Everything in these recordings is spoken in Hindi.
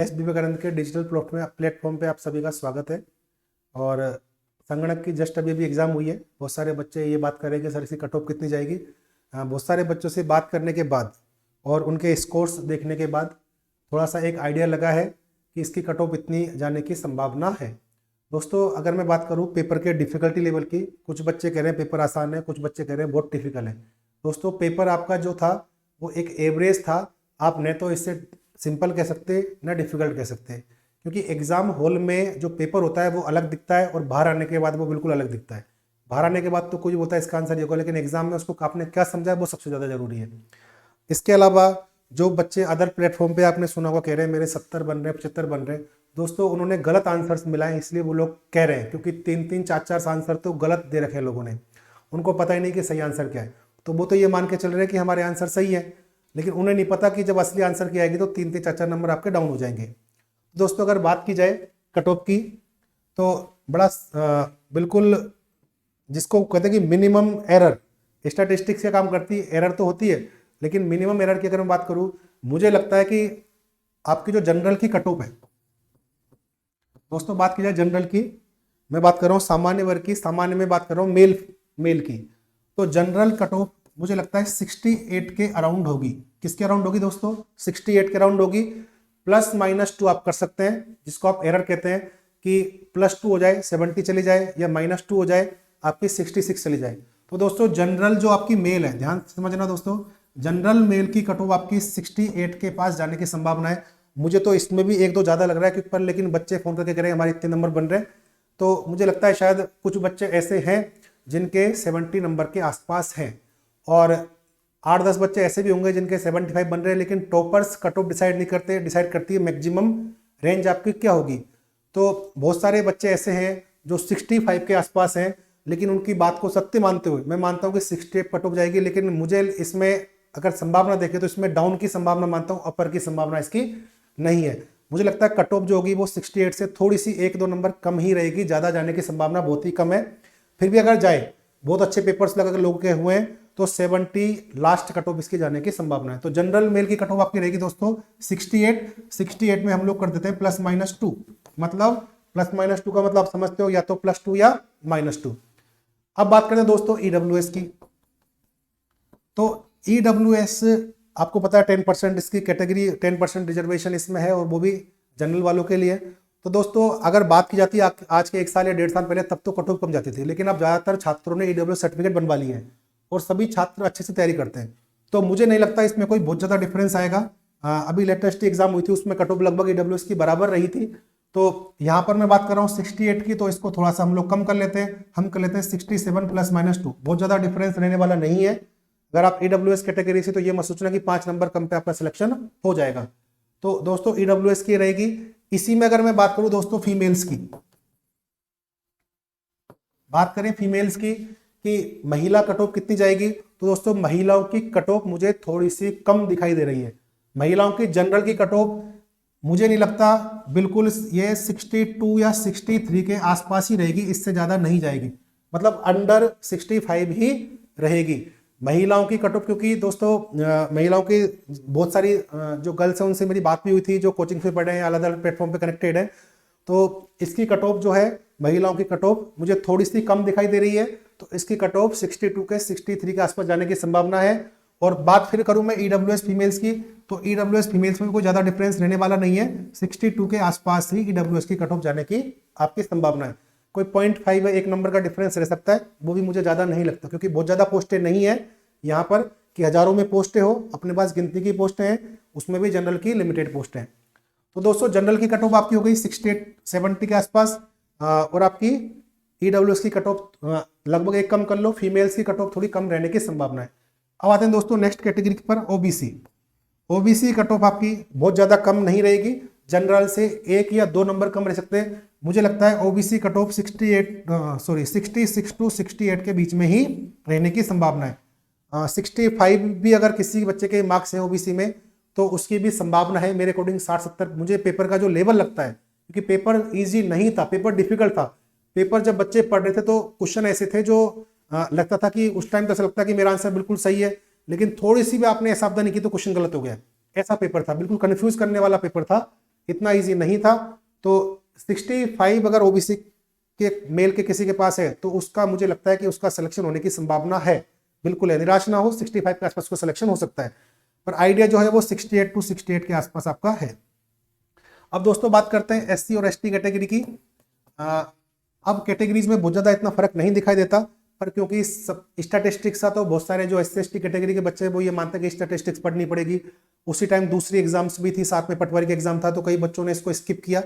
एस विवेकानंद के डिजिटल प्लेटफॉर्म पे आप सभी का स्वागत है। और संगणक की जस्ट अभी एग्ज़ाम हुई है। बहुत सारे बच्चे ये बात कर रहे हैं कि सर इसकी कट ऑफ कितनी जाएगी। बहुत सारे बच्चों से बात करने के बाद और उनके स्कोर्स देखने के बाद थोड़ा सा एक आइडिया लगा है कि इसकी कट ऑफ इतनी जाने की संभावना है। दोस्तों, अगर मैं बात करूँ पेपर के डिफ़िकल्टी लेवल की, कुछ बच्चे कह रहे हैं पेपर आसान है, कुछ बच्चे कह रहे हैं बहुत डिफ़िकल्ट है। दोस्तों, पेपर आपका जो था वो एक एवरेज था। आप न तो इससे सिंपल कह सकते ना डिफ़िकल्ट कह सकते, क्योंकि एग्ज़ाम हॉल में जो पेपर होता है वो अलग दिखता है और बाहर आने के बाद वो बिल्कुल अलग दिखता है। बाहर आने के बाद तो कोई बोलता है इसका आंसर ये होगा, लेकिन एग्ज़ाम में उसको आपने क्या समझा है वो सबसे ज़्यादा ज़रूरी है। इसके अलावा जो बच्चे अदर प्लेटफॉर्म पे आपने सुना होगा कह रहे हैं मेरे 70 बन रहे हैं, 75 बन रहे हैं, दोस्तों उन्होंने गलत आंसर्स मिलाए इसलिए वो लोग कह रहे हैं, क्योंकि 3-3, 4-4 आंसर तो गलत दे रखे हैं लोगों ने। उनको पता ही नहीं कि सही आंसर क्या है, तो वो तो ये मान के चल रहे हैं कि हमारे आंसर सही है, लेकिन उन्हें नहीं पता कि जब असली आंसर की आएगी तो 3-3, 4-4 नंबर आपके डाउन हो जाएंगे। दोस्तों, अगर बात की जाए कट ऑफ की तो बड़ा बिल्कुल जिसको कहते हैं कि मिनिमम एरर, स्टैटिस्टिक्स से काम करती है, एरर तो होती है, लेकिन मिनिमम एरर की अगर मैं बात करूं, मुझे लगता है कि आपकी जो जनरल की कट ऑफ है, दोस्तों बात की जाए जनरल की, मैं बात कर रहा हूँ सामान्य वर्ग की, सामान्य में बात कर रहा हूँ मेल की, तो जनरल कट ऑफ मुझे लगता है 68 के अराउंड होगी। किसके अराउंड होगी दोस्तों? 68 के अराउंड होगी। +-2 आप कर सकते हैं, जिसको आप एरर कहते हैं कि +2 हो जाए 70 चली जाए, या -2 हो जाए आपकी 66 चली जाए। तो दोस्तों जनरल जो आपकी मेल है, ध्यान समझना दोस्तों, जनरल मेल की कट ऑफ आपकी 68 के पास जाने की संभावना है। मुझे तो इसमें भी 1-2 ज़्यादा लग रहा है, पर लेकिन बच्चे फ़ोन करके कह रहे हैं हमारे इतने नंबर बन रहे हैं, तो मुझे लगता है शायद कुछ बच्चे ऐसे हैं जिनके 70 नंबर के आसपास हैं, और 8-10 बच्चे ऐसे भी होंगे जिनके 75 बन रहे हैं, लेकिन टॉपर्स कट ऑफ डिसाइड नहीं करते, डिसाइड करती है मैक्सिमम रेंज आपकी क्या होगी। तो बहुत सारे बच्चे ऐसे हैं जो 65 के आसपास हैं, लेकिन उनकी बात को सत्य मानते हुए मैं मानता हूँ कि 68 कट ऑफ जाएगी, लेकिन मुझे इसमें अगर संभावना देखें तो इसमें डाउन की संभावना मानता हूँ, अपर की संभावना इसकी नहीं है। मुझे लगता है कट ऑफ जो होगी वो 68 से थोड़ी सी 1-2 नंबर कम ही रहेगी, ज़्यादा जाने की संभावना बहुत ही कम है। फिर भी अगर जाए, बहुत अच्छे पेपर्स लगा लोगों के हुए हैं, तो 70 लास्ट कट ऑफ इसकी जाने की संभावना है। तो जनरल मेल की कट ऑफ आपकी रहेगी दोस्तों 68 में हम लोग कर देते हैं +-2, मतलब +-2 का मतलब आप समझते हो, या तो +2 या -2। अब बात करते हैं दोस्तों ईडब्ल्यूएस की। तो ईडब्ल्यूएस आपको पता है 10% इसकी कैटेगरी, 10% रिजर्वेशन इसमें है, और वो भी जनरल वालों के लिए। तो दोस्तों अगर बात की जाती है आज के 1 साल या 1.5 साल पहले, तब तो कट ऑफ कम जाती थी, लेकिन अब ज़्यादातर छात्रों ने ईडब्ल्यूएस सर्टिफिकेट बनवा लिए हैं और सभी छात्र अच्छे से तैयारी करते हैं, तो मुझे नहीं लगता इसमें कोई बहुत ज़्यादा डिफरेंस आएगा। अभी लेटेस्ट एग्जाम हुई थी, उसमें कट ऑफ लगभग ईडब्ल्यूएस की बराबर रही थी। तो यहाँ पर मैं बात कर रहा हूँ 68 की, तो इसको थोड़ा सा हम लोग कम कर लेते हैं, हम कर लेते हैं 67 +-2। बहुत ज़्यादा डिफरेंस रहने वाला नहीं है। अगर आप ईडब्ल्यूएस कैटेगरी से, तो ये मत सोचना कि 5 नंबर कम पे आपका सिलेक्शन हो जाएगा। तो दोस्तों ईडब्ल्यूएस की रहेगी। इसी में अगर मैं बात करूं दोस्तों फीमेल्स की, बात करें फीमेल्स की कि महिला कट ऑफ कितनी जाएगी, तो दोस्तों महिलाओं की कट ऑफ मुझे थोड़ी सी कम दिखाई दे रही है। महिलाओं की जनरल की कट ऑफ मुझे नहीं लगता, बिल्कुल ये 62 या 63 के आसपास ही रहेगी, इससे ज़्यादा नहीं जाएगी, मतलब अंडर 65 ही रहेगी महिलाओं की कट ऑफ। क्योंकि दोस्तों महिलाओं की बहुत सारी जो गर्ल्स हैं उनसे मेरी बात भी हुई थी, जो कोचिंग से पढ़े हैं, अलग अलग प्लेटफॉर्म पे कनेक्टेड है, तो इसकी कट ऑफ जो है महिलाओं की कट ऑफ मुझे थोड़ी सी कम दिखाई दे रही है, तो इसकी कट ऑफ 62 के 63 के आसपास जाने की संभावना है। और बात फिर करूं मैं ईडब्ल्यूएस फीमेल्स की, तो ईडब्ल्यूएस फीमेल्स में कोई ज्यादा डिफरेंस रहने वाला नहीं है, 62 के आसपास ही ईडब्ल्यूएस की कट ऑफ जाने की आपकी संभावना है। कोई 0.5 या 1 नंबर का डिफरेंस रह सकता है, वो भी मुझे ज्यादा नहीं लगता, क्योंकि बहुत ज्यादा पोस्टें नहीं है यहाँ पर कि हजारों में पोस्टें हो, अपने पास गिनती की पोस्टें हैं, उसमें भी जनरल की लिमिटेड पोस्टें हैं। तो दोस्तों जनरल की कट ऑफ आपकी हो गई 68-70 के आसपास, और आपकी ईडब्ल्यूएस की कट ऑफ लगभग 1 कम कर लो, फीमेल्स की कट ऑफ थोड़ी कम रहने की संभावना है। अब आते हैं दोस्तों नेक्स्ट कैटेगरी पर, ओबीसी। ओबीसी कट ऑफ आपकी बहुत ज्यादा कम नहीं रहेगी, जनरल से 1 या 2 नंबर कम रह सकते हैं। मुझे लगता है ओबीसी कट ऑफ 66 टू 68 के बीच में ही रहने की संभावना है। 65 भी अगर किसी बच्चे के मार्क्स हैं ओबीसी में, तो उसकी भी संभावना है मेरे अकॉर्डिंग 60-70। मुझे पेपर का जो लेवल लगता है, क्योंकि पेपर इजी नहीं था, पेपर डिफिकल्ट था, पेपर जब बच्चे पढ़ रहे थे तो क्वेश्चन ऐसे थे जो लगता था कि उस टाइम तो ऐसा लगता कि मेरा आंसर बिल्कुल सही है, लेकिन थोड़ी सी भी आपने सावधानी की तो क्वेश्चन गलत हो गया। ऐसा पेपर था, बिल्कुल कंफ्यूज करने वाला पेपर था। इतना ईजी नहीं था। तो 65 अगर ओबीसी के मेल के किसी के पास है तो उसका मुझे लगता है कि उसका सिलेक्शन होने की संभावना है, बिल्कुल है, निराश ना हो, 65 के आसपास को सिलेक्शन हो सकता है। पर आइडिया जो है वो 68 टू 68 के आसपास आपका है। अब दोस्तों बात करते हैं एससी और एसटी कैटेगरी की। अब कैटेगरीज में बहुत ज़्यादा इतना फर्क नहीं दिखाई देता, पर क्योंकि स्टैटिस्टिक्स था तो बहुत सारे जो एससी एसटी कैटेगरी के बच्चे हैं वो ये मानते हैं कि स्टैटिस्टिक्स पढ़नी पड़ेगी। उसी टाइम दूसरी एग्जाम्स भी थी, साथ में पटवारी का एग्जाम था, तो कई बच्चों ने इसको स्किप किया।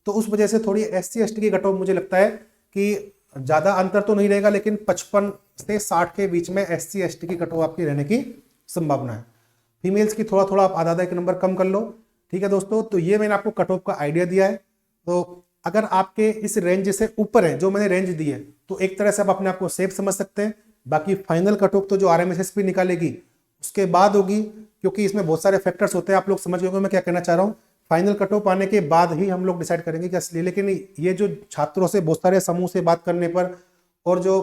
तो उस वजह से थोड़ी एससी एसटी की कट ऑफ मुझे लगता है कि ज़्यादा अंतर तो नहीं रहेगा, लेकिन 55 से 60 के बीच में एससी एसटी की कट ऑफ आपकी रहने की संभावना है। फीमेल्स की थोड़ा थोड़ा आप आधा आधा एक नंबर कम कर लो। ठीक है दोस्तों, तो ये मैंने आपको कट ऑफ का आइडिया दिया है। तो अगर आपके इस रेंज से ऊपर है जो मैंने रेंज दी है तो एक तरह से आप अपने आप को सेफ समझ सकते हैं। बाकी फाइनल कट ऑफ तो जो आरएमएसएसपी निकालेगी उसके बाद होगी, क्योंकि इसमें बहुत सारे फैक्टर्स होते हैं। आप लोग समझ गए मैं क्या कहना चाह रहा हूँ। फाइनल कट ऑफ आने के बाद ही हम लोग डिसाइड करेंगे कि असली, लेकिन ये जो छात्रों से बहुत सारे समूह से बात करने पर और जो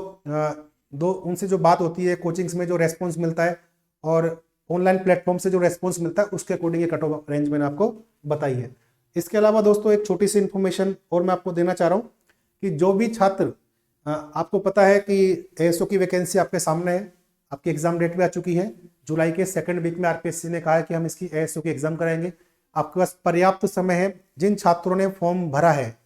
उनसे जो बात होती है, कोचिंग्स में जो रेस्पॉन्स मिलता है और ऑनलाइन प्लेटफॉर्म से जो रेस्पॉन्स मिलता है, उसके अकॉर्डिंग ये कट ऑफ रेंज मैंने आपको बताई है। इसके अलावा दोस्तों एक छोटी सी इन्फॉर्मेशन और मैं आपको देना चाह रहा हूँ कि जो भी छात्र, आपको पता है कि एएसओ की वैकेंसी आपके सामने है, आपकी एग्जाम डेट भी आ चुकी है। जुलाई के सेकंड वीक में आरपीएससी ने कहा है कि हम इसकी एएसओ की एग्जाम कराएंगे। आपके पास पर्याप्त समय है। जिन छात्रों ने फॉर्म भरा है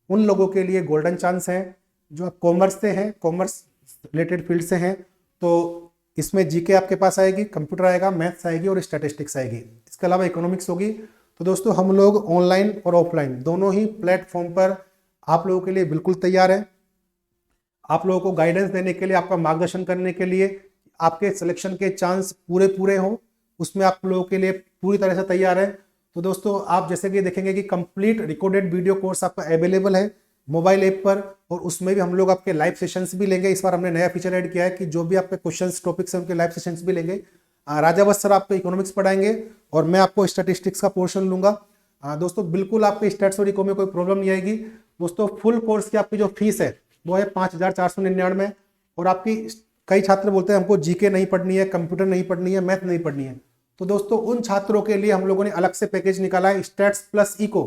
उन लोगों के लिए गोल्डन चांस है। जो कॉमर्स से हैं, कॉमर्स रिलेटेड फील्ड से हैं, तो इसमें जीके आपके पास आएगी, कंप्यूटर आएगा, मैथ्स आएगी और स्टैटिस्टिक्स आएगी। इसके अलावा इकोनॉमिक्स होगी। तो दोस्तों हम लोग ऑनलाइन और ऑफलाइन दोनों ही प्लेटफॉर्म पर आप लोगों के लिए बिल्कुल तैयार हैं। आप लोगों को गाइडेंस देने के लिए, आपका मार्गदर्शन करने के लिए, आपके सिलेक्शन के चांस पूरे पूरे हों, उसमें आप लोगों के लिए पूरी तरह से तैयार है। तो दोस्तों आप जैसे कि देखेंगे कि कंप्लीट रिकॉर्डेड वीडियो कोर्स आपका अवेलेबल है मोबाइल ऐप पर, और उसमें भी हम लोग आपके लाइव सेशंस भी लेंगे। इस बार हमने नया फीचर ऐड किया है कि जो भी आपके क्वेश्चंस टॉपिक्स हैं उनके लाइव सेशंस भी लेंगे। राजा वत्स सर आपको इकोनॉमिक्स पढ़ाएंगे और मैं आपको स्टैटिस्टिक्स का पोर्शन लूंगा। दोस्तों बिल्कुल आपके स्टैट्स और इको में कोई प्रॉब्लम नहीं आएगी। दोस्तों फुल कोर्स की आपकी जो फीस है वो है 5499। और आपकी कई छात्र बोलते हैं हमको जीके नहीं पढ़नी है, कंप्यूटर नहीं पढ़नी है, मैथ नहीं पढ़नी है। तो दोस्तों उन छात्रों के लिए हम लोगों ने अलग से पैकेज निकाला है, स्टैट्स प्लस इको,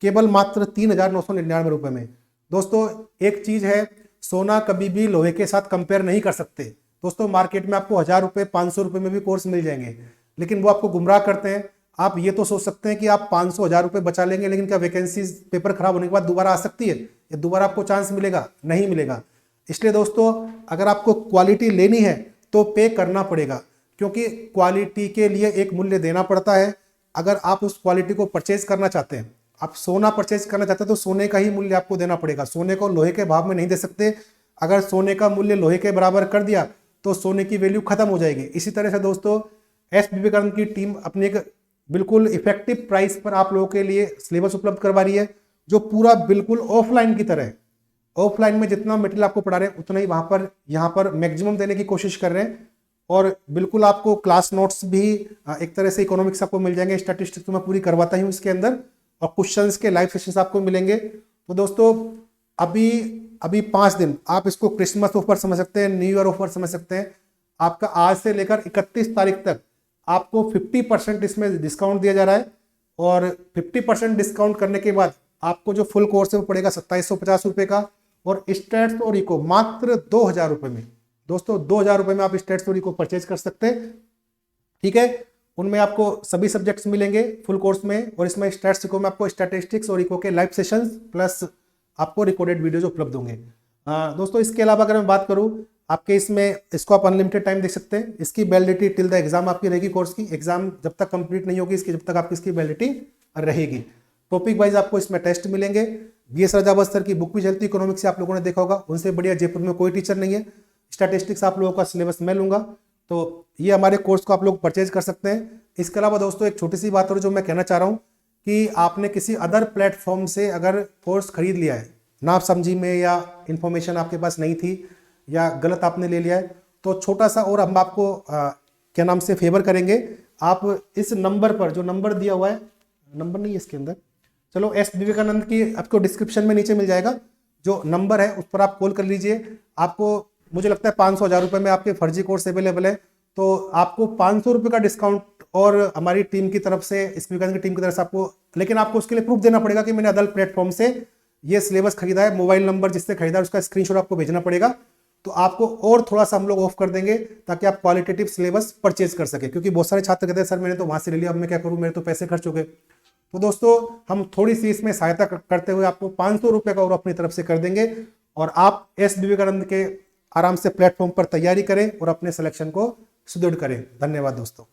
केवल मात्र 3999 रुपए में। दोस्तों एक चीज है, सोना कभी भी लोहे के साथ कंपेयर नहीं कर सकते। दोस्तों मार्केट में आपको 1000 रुपए 500 रुपए में भी कोर्स मिल जाएंगे, लेकिन वो आपको गुमराह करते हैं। आप ये तो सोच सकते हैं कि आप 500 1000 रुपए बचा लेंगे, लेकिन क्या वैकेंसी पेपर खराब होने के बाद दोबारा आ सकती है या दोबारा आपको चांस मिलेगा? नहीं मिलेगा। इसलिए दोस्तों अगर आपको क्वालिटी लेनी है तो पे करना पड़ेगा, क्योंकि क्वालिटी के लिए एक मूल्य देना पड़ता है। अगर आप उस क्वालिटी को परचेज करना चाहते हैं, आप सोना परचेज करना चाहते हैं, तो सोने का ही मूल्य आपको देना पड़ेगा। सोने को लोहे के भाव में नहीं दे सकते। अगर सोने का मूल्य लोहे के बराबर कर दिया तो सोने की वैल्यू खत्म हो जाएगी। इसी तरह से दोस्तों एस विवेकानंद की टीम अपनी एक बिल्कुल इफेक्टिव प्राइस पर आप लोगों के लिए सिलेबस उपलब्ध करवा रही है, जो पूरा बिल्कुल ऑफलाइन की तरह है। ऑफलाइन में जितना मटेरियल आपको पढ़ा रहे हैं उतना ही वहां पर यहाँ पर मैक्सिमम देने की कोशिश कर रहे हैं। और बिल्कुल आपको क्लास नोट्स भी एक तरह से इकोनॉमिक्स आपको मिल जाएंगे, स्टैटिस्टिक्स तो मैं पूरी करवाता हूँ इसके अंदर, और क्वेश्चंस के लाइव सेशंस आपको मिलेंगे। तो दोस्तों अभी 5 दिन आप इसको क्रिसमस ऑफर समझ सकते हैं, न्यू ईयर ऑफर समझ सकते हैं। आपका आज से लेकर 31 तारीख तक आपको 50% इसमें डिस्काउंट दिया जा रहा है, और 50% डिस्काउंट करने के बाद आपको जो फुल कोर्स है वो पड़ेगा 2750 रुपये का, और स्टैट्स और इको मात्र 2000 रुपये में। दोस्तों 2000 रुपये में आप स्टैट्स और इको परचेज कर सकते हैं। ठीक है, उनमें आपको सभी सब्जेक्ट्स मिलेंगे फुल कोर्स में, और इसमें स्टैट्स इको में आपको स्टैटिस्टिक्स और इको के लाइव सेशंस प्लस आपको रिकॉर्डेड वीडियोज उपलब्ध होंगे। दोस्तों इसके अलावा अगर मैं बात करूं, आपके इसमें इसको आप अनलिमिटेड टाइम देख सकते हैं। इसकी वैलिडिटी टिल द एग्जाम आपकी रहेगी। कोर्स की एग्जाम जब तक कंप्लीट नहीं होगी, इसकी जब तक आपकी इसकी वैलिडिटी रहेगी। टॉपिक वाइज आपको इसमें टेस्ट मिलेंगे। बीएस राजा वत्स सर की बुक भी चलती है इकोनॉमिक्स से, आप लोगों ने देखा होगा, उनसे बढ़िया जयपुर में कोई टीचर नहीं है। स्टैटिस्टिक्स आप लोगों का सिलेबस मैं लूंगा, तो ये हमारे कोर्स को आप लोग परचेज कर सकते हैं। इसके अलावा दोस्तों एक छोटी सी बात और जो मैं कहना चाह रहा हूँ कि आपने किसी अदर प्लेटफॉर्म से अगर कोर्स खरीद लिया है, ना समझी में या इन्फॉर्मेशन आपके पास नहीं थी या गलत आपने ले लिया है, तो छोटा सा और हम आपको क्या नाम से फेवर करेंगे। आप इस नंबर पर, जो नंबर दिया हुआ है, नंबर नहीं है इसके अंदर, चलो एस विवेकानंद की आपको डिस्क्रिप्शन में नीचे मिल जाएगा, जो नंबर है उस पर आप कॉल कर लीजिए। आपको मुझे लगता है 500 1000 रुपये में आपके फर्जी कोर्स अवेलेबल है, तो आपको 500 रुपये का डिस्काउंट और हमारी टीम की तरफ से, इस विवेकानंद की टीम की तरफ से आपको लेकिन आपको उसके लिए प्रूफ देना पड़ेगा कि मैंने अदल प्लेटफॉर्म से ये सिलेबस खरीदा है, मोबाइल नंबर जिससे खरीदा है उसका स्क्रीनशॉट आपको भेजना पड़ेगा। तो आपको और थोड़ा सा हम लोग ऑफ कर देंगे ताकि आप क्वालिटेटिव सिलेबस परचेज कर सके, क्योंकि बहुत सारे छात्र कहते हैं सर मैंने तो वहां से ले लिया, अब मैं क्या करूं, मेरे तो पैसे खर्च हो गए। तो दोस्तों हम थोड़ी सी इसमें सहायता करते हुए आपको 500 रुपये का और अपनी तरफ से कर देंगे, और आप एस विवेकानंद के आराम से प्लेटफॉर्म पर तैयारी करें और अपने सिलेक्शन को सुदृढ़ करें। धन्यवाद दोस्तों।